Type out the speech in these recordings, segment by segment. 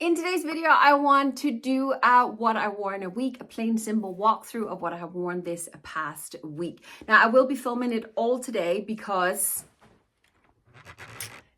In today's video, I want to do what I wore in a week, a plain simple walkthrough of what I have worn this past week. Now, I will be filming it all today because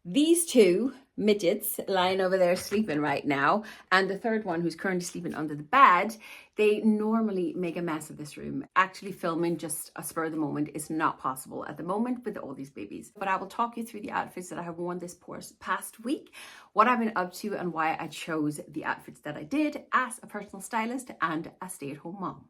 these two midgets lying over there sleeping right now, and the third one who's currently sleeping under the bed, they normally make a mess of this room. Actually filming just a spur of the moment is not possible at the moment with all these babies. But I will talk you through the outfits that I have worn this past week, what I've been up to, and why I chose the outfits that I did as a personal stylist and a stay-at-home mom.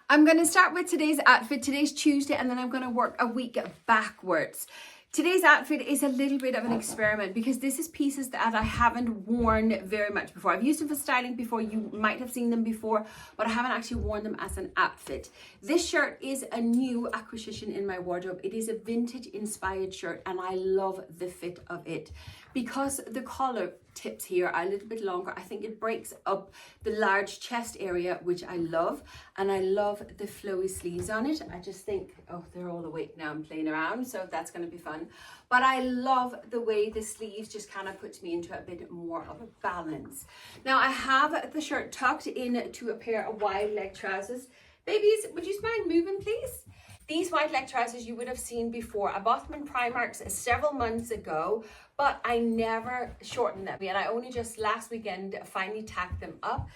I'm going to start with today's outfit. Today's Tuesday, and then I'm going to work a week backwards. Today's outfit is a little bit of an experiment because this is pieces that I haven't worn very much before. I've used them for styling before. You might have seen them before, but I haven't actually worn them as an outfit. This shirt is a new acquisition in my wardrobe. It is a vintage inspired shirt and I love the fit of it. Because the collar tips here are a little bit longer, I think it breaks up the large chest area, which I love. And I love the flowy sleeves on it. I just think, oh, they're all awake now and playing around, so that's going to be fun. But I love the way the sleeves just kind of puts me into a bit more of a balance. Now I have the shirt tucked into a pair of wide leg trousers. Babies, would you mind moving, please? These wide leg trousers you would have seen before. I bought them in Primark several months ago, but I never shortened them. And I only just last weekend finally tacked them up.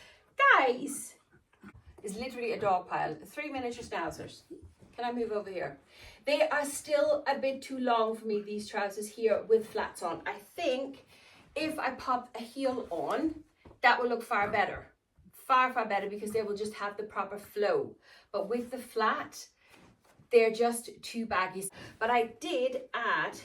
Guys, it's literally a dog pile. 3 miniature schnauzers. Can I move over here? They are still a bit too long for me, these trousers here with flats on. I think if I pop a heel on, that will look far better. Far better, because they will just have the proper flow. But with the flat, they're just too baggy. But I did add,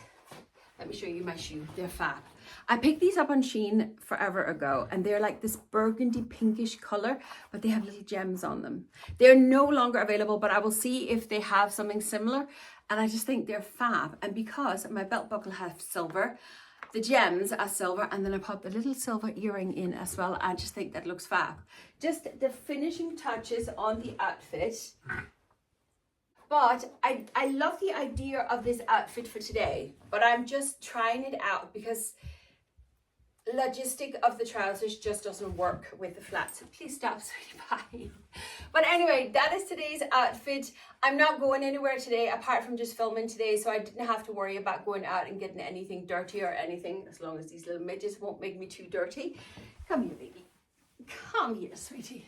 let me show you my shoe, they're fab. I picked these up on Shein forever ago and they're like this burgundy pinkish color, but they have little gems on them. They're no longer available, but I will see if they have something similar. And I just think they're fab. And because my belt buckle has silver, the gems are silver, and then I popped a little silver earring in as well. I just think that looks fab. Just the finishing touches on the outfit. But I love the idea of this outfit for today, but I'm just trying it out because logistic of the trousers just doesn't work with the flats. Please stop, sweetie, bye. But anyway, that is today's outfit. I'm not going anywhere today apart from just filming today, so I didn't have to worry about going out and getting anything dirty or anything, as long as these little midgets won't make me too dirty. Come here, baby. Come here, sweetie.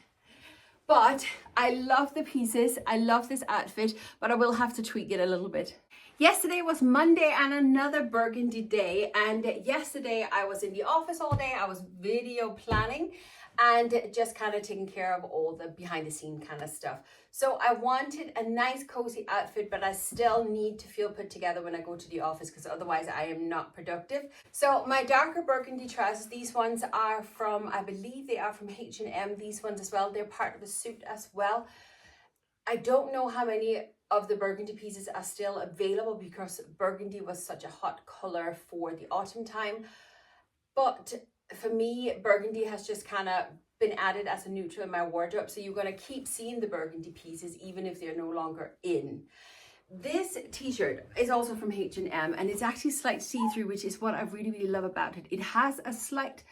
But I love the pieces, I love this outfit, but I will have to tweak it a little bit. Yesterday was Monday and another Burgundy day, and yesterday I was in the office all day. I was video planning and just kind of taking care of all the behind the scene kind of stuff. So I wanted a nice cozy outfit, but I still need to feel put together when I go to the office because otherwise I am not productive. So my darker burgundy trousers, these ones are from, I believe they are from H&M, these ones as well. They're part of a suit as well. I don't know how many of the burgundy pieces are still available because burgundy was such a hot color for the autumn time. But for me, burgundy has just kind of been added as a neutral in my wardrobe. So you're going to keep seeing the burgundy pieces even if they're no longer in. This t-shirt is also from H&M and it's actually slight see-through, which is what I really love about it. It has a slight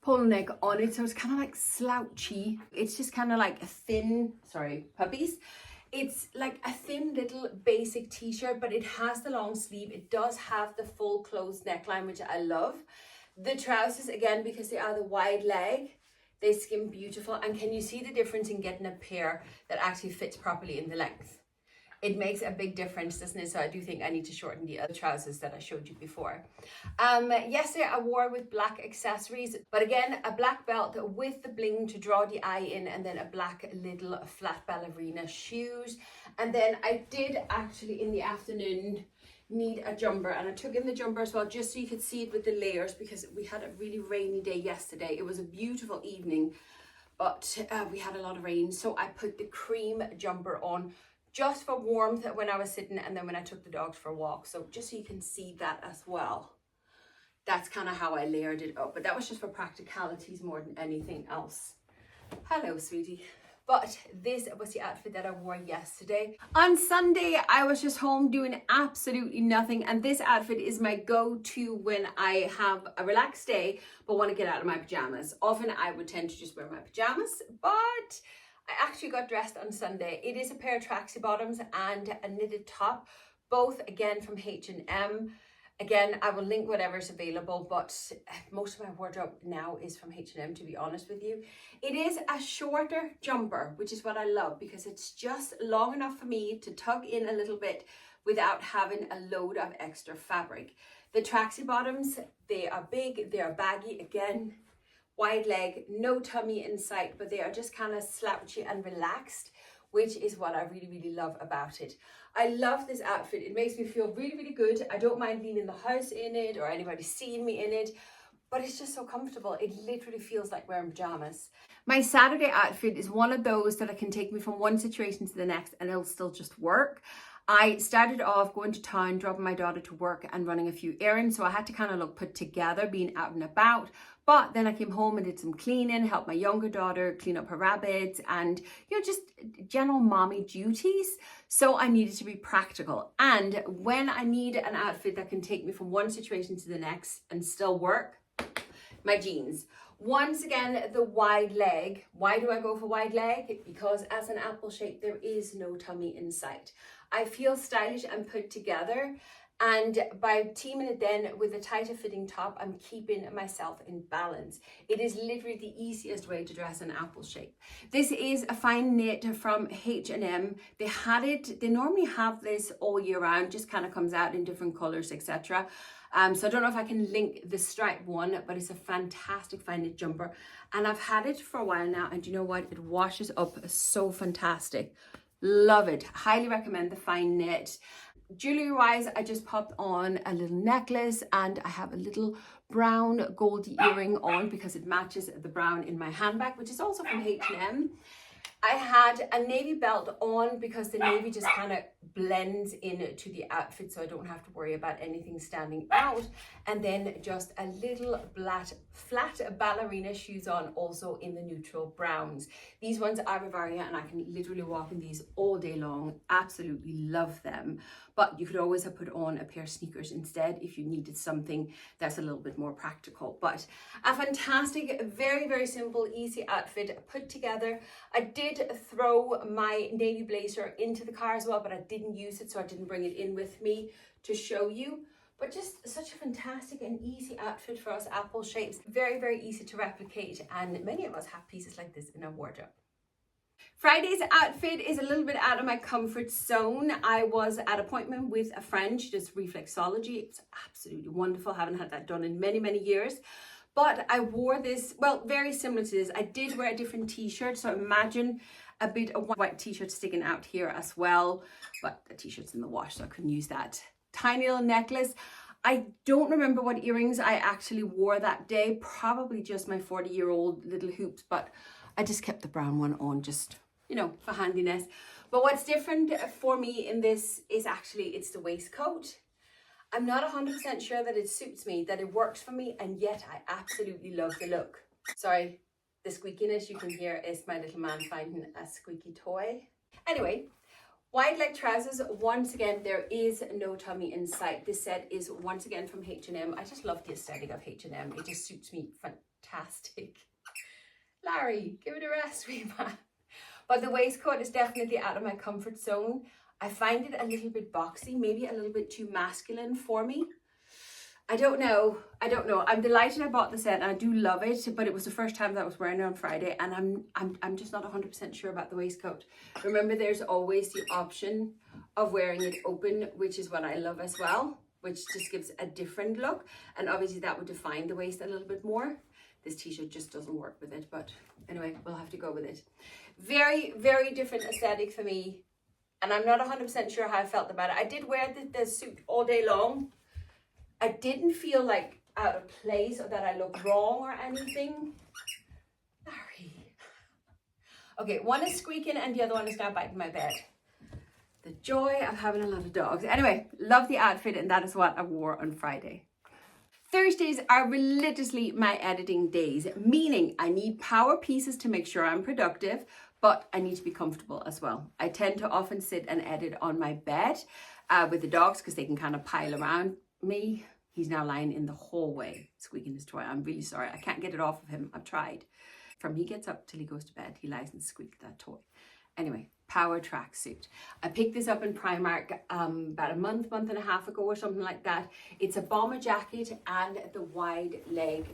polo neck on it, so it's kind of like slouchy. It's just kind of like a thin, sorry, puppies. It's like a thin little basic t-shirt, but it has the long sleeve. It does have the full closed neckline, which I love. The trousers, again, because they are the wide leg, they skim beautiful. And can you see the difference in getting a pair that actually fits properly in the length? It makes a big difference, doesn't it? So I do think I need to shorten the other trousers that I showed you before. Yesterday I wore with black accessories, but again, a black belt with the bling to draw the eye in, and then a black little flat ballerina shoes. And then I did actually in the afternoon need a jumper, and I took in the jumper as well just so you could see it with the layers because we had a really rainy day yesterday. It was a beautiful evening, but we had a lot of rain, so I put the cream jumper on just for warmth when I was sitting, and then when I took the dogs for a walk. So just so you can see that as well. That's kind of how I layered it up, but that was just for practicalities more than anything else. Hello, sweetie. But this was the outfit that I wore yesterday. On Sunday, I was just home doing absolutely nothing. And this outfit is my go-to when I have a relaxed day, but want to get out of my pajamas. Often I would tend to just wear my pajamas, but I actually got dressed on Sunday. It is a pair of tracksuit bottoms and a knitted top, both again from H&M. Again, I will link whatever's available, but most of my wardrobe now is from H&M, to be honest with you. It is a shorter jumper, which is what I love because it's just long enough for me to tug in a little bit without having a load of extra fabric. The tracksuit bottoms, they are big, they are baggy, again, wide leg, no tummy in sight, but they are just kind of slouchy and relaxed, which is what I really, really love about it. I love this outfit. It makes me feel really, really good. I don't mind leaving the house in it or anybody seeing me in it, but it's just so comfortable. It literally feels like wearing pajamas. My Saturday outfit is one of those that can take me from one situation to the next and it'll still just work. I started off going to town, dropping my daughter to work and running a few errands. So I had to kind of look put together, being out and about. But then I came home and did some cleaning, helped my younger daughter clean up her rabbits and, just general mommy duties. So I needed to be practical. And when I need an outfit that can take me from one situation to the next and still work, my jeans. Once again, the wide leg. Why do I go for wide leg? Because as an apple shape, there is no tummy in sight. I feel stylish and put together. And by teaming it then with a tighter fitting top, I'm keeping myself in balance. It is literally the easiest way to dress an apple shape. This is a fine knit from H&M. They normally have this all year round, just kind of comes out in different colors, etc. So I don't know if I can link the stripe one, but it's a fantastic fine knit jumper. And I've had it for a while now, and you know what? It washes up so fantastic. Love it. Highly recommend the fine knit. Jewelry wise, I just popped on a little necklace and I have a little brown goldy earring on because it matches the brown in my handbag, which is also from H&M. I had a navy belt on because the navy just kind of blends into the outfit, so I don't have to worry about anything standing out. And then just a little flat ballerina shoes on, also in the neutral browns. These ones are Bavaria and I can literally walk in these all day long. Absolutely love them. But you could always have put on a pair of sneakers instead if you needed something that's a little bit more practical. But a fantastic, very, very simple, easy outfit put together. I did throw my navy blazer into the car as well, but I didn't use it, so I didn't bring it in with me to show you. But just such a fantastic and easy outfit for us apple shapes. Very, very easy to replicate, and many of us have pieces like this in our wardrobe. Friday's outfit is a little bit out of my comfort zone. I was at an appointment with a friend. She does reflexology. It's absolutely wonderful. Haven't had that done in many, many years. But I wore this, well, very similar to this. I did wear a different t-shirt. So imagine a bit of white t-shirt sticking out here as well. But the t-shirt's in the wash, so I couldn't use that. Tiny little necklace. I don't remember what earrings I actually wore that day. Probably just my 40-year-old little hoops. But I just kept the brown one on just, for handiness. But what's different for me in this is actually it's the waistcoat. I'm not 100% sure that it suits me, that it works for me, and yet I absolutely love the look. Sorry, the squeakiness you can hear is my little man finding a squeaky toy. Anyway, wide leg trousers. Once again, there is no tummy in sight. This set is once again from H&M. I just love the aesthetic of H&M. It just suits me fantastic. Larry, give it a rest, wee man. But the waistcoat is definitely out of my comfort zone. I find it a little bit boxy, maybe a little bit too masculine for me. I don't know. I'm delighted I bought the set and I do love it, but it was the first time that I was wearing it on Friday, and I'm just not 100% sure about the waistcoat. Remember, there's always the option of wearing it open, which is what I love as well, which just gives a different look. And obviously that would define the waist a little bit more. This t-shirt just doesn't work with it, but anyway, we'll have to go with it. Very, very different aesthetic for me. And I'm not 100% sure how I felt about it. I did wear the suit all day long. I didn't feel like out of place or that I looked wrong or anything. Sorry. Okay, one is squeaking and the other one is now biting my bed. The joy of having a lot of dogs. Anyway, love the outfit, and that is what I wore on Friday. Thursdays are religiously my editing days, meaning I need power pieces to make sure I'm productive, but I need to be comfortable as well. I tend to often sit and edit on my bed with the dogs because they can kind of pile around me. He's now lying in the hallway, squeaking his toy. I'm really sorry. I can't get it off of him. I've tried. From he gets up till he goes to bed, he lies and squeaks that toy. Anyway, power tracksuit. I picked this up in Primark about a month and a half ago or something like that. It's a bomber jacket and the wide leg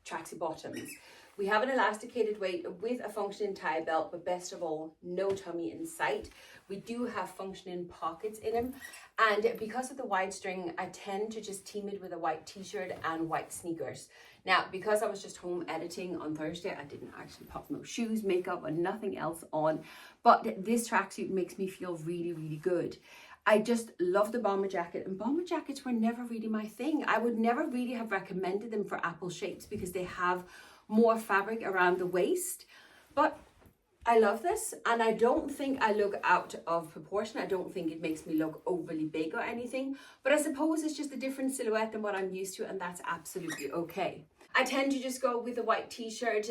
tracksuit bottoms. We have an elasticated weight with a functioning tie belt, but best of all, no tummy in sight. We do have functioning pockets in them. And because of the wide string, I tend to just team it with a white t-shirt and white sneakers. Now, because I was just home editing on Thursday, I didn't actually pop no shoes, makeup, and nothing else on. But this tracksuit makes me feel really, really good. I just love the bomber jacket, and bomber jackets were never really my thing. I would never really have recommended them for apple shapes because they have more fabric around the waist. But I love this, and I don't think I look out of proportion. I don't think it makes me look overly big or anything, but I suppose it's just a different silhouette than what I'm used to, and that's absolutely okay. I tend to just go with a white t-shirt,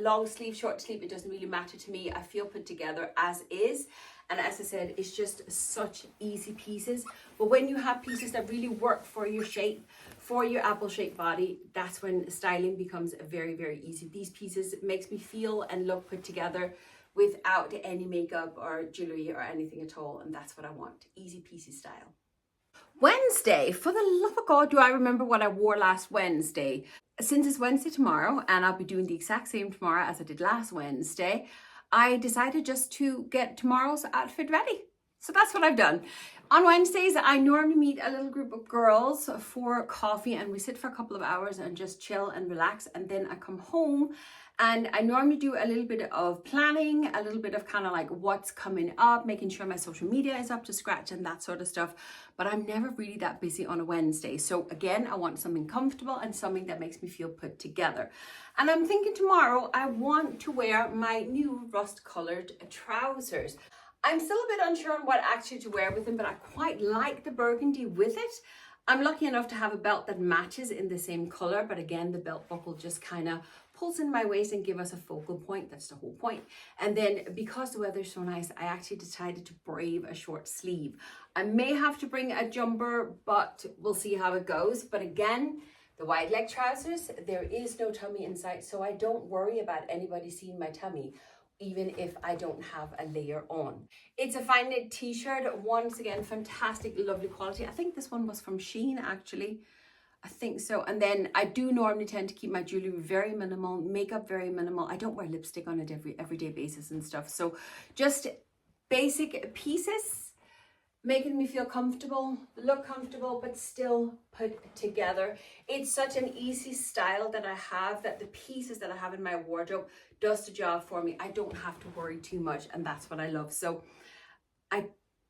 long sleeve, short sleeve, it doesn't really matter to me. I feel put together as is. And as I said, it's just such easy pieces. But when you have pieces that really work for your shape, for your apple shaped body, that's when styling becomes very, very easy. These pieces makes me feel and look put together without any makeup or jewelry or anything at all. And that's what I want, easy peasy style. Wednesday, for the love of God, do I remember what I wore last Wednesday? Since it's Wednesday tomorrow, and I'll be doing the exact same tomorrow as I did last Wednesday, I decided just to get tomorrow's outfit ready. So that's what I've done. On Wednesdays, I normally meet a little group of girls for coffee, and we sit for a couple of hours and just chill and relax. And then I come home and I normally do a little bit of planning, a little bit of kind of like what's coming up, making sure my social media is up to scratch and that sort of stuff. But I'm never really that busy on a Wednesday. So again, I want something comfortable and something that makes me feel put together. And I'm thinking tomorrow I want to wear my new rust colored trousers. I'm still a bit unsure on what actually to wear with them, but I quite like the burgundy with it. I'm lucky enough to have a belt that matches in the same color, but again, the belt buckle just kind of pulls in my waist and give us a focal point. That's the whole point. And then because the weather's so nice, I actually decided to brave a short sleeve. I may have to bring a jumper, but we'll see how it goes. But again, the wide leg trousers, there is no tummy in sight, so I don't worry about anybody seeing my tummy, even if I don't have a layer on. It's a fine knit t-shirt, once again, fantastic, lovely quality. I think this one was from Shein, actually. I think so. And then I do normally tend to keep my jewelry very minimal, makeup very minimal. I don't wear lipstick on an everyday basis and stuff. So just basic pieces, making me feel comfortable, look comfortable, but still put together. It's such an easy style that I have, that the pieces that I have in my wardrobe does the job for me. I don't have to worry too much, and that's what I love. So I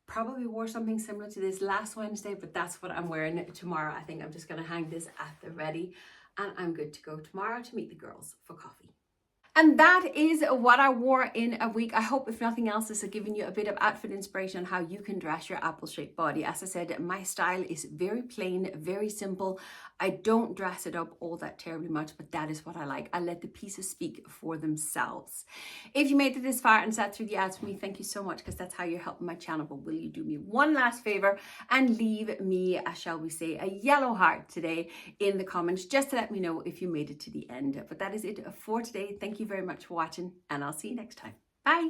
probably wore something similar to this last Wednesday, but that's what I'm wearing tomorrow. I think I'm just going to hang this at the ready, and I'm good to go tomorrow to meet the girls for coffee. And that is what I wore in a week. I hope, if nothing else, this has given you a bit of outfit inspiration on how you can dress your apple-shaped body. As I said, my style is very plain, very simple. I don't dress it up all that terribly much, but that is what I like. I let the pieces speak for themselves. If you made it this far and sat through the ads for me, thank you so much, because that's how you're helping my channel. But will you do me one last favor and leave me, shall we say, a yellow heart today in the comments, just to let me know if you made it to the end. But that is it for today. Thank you very much for watching, and I'll see you next time. Bye.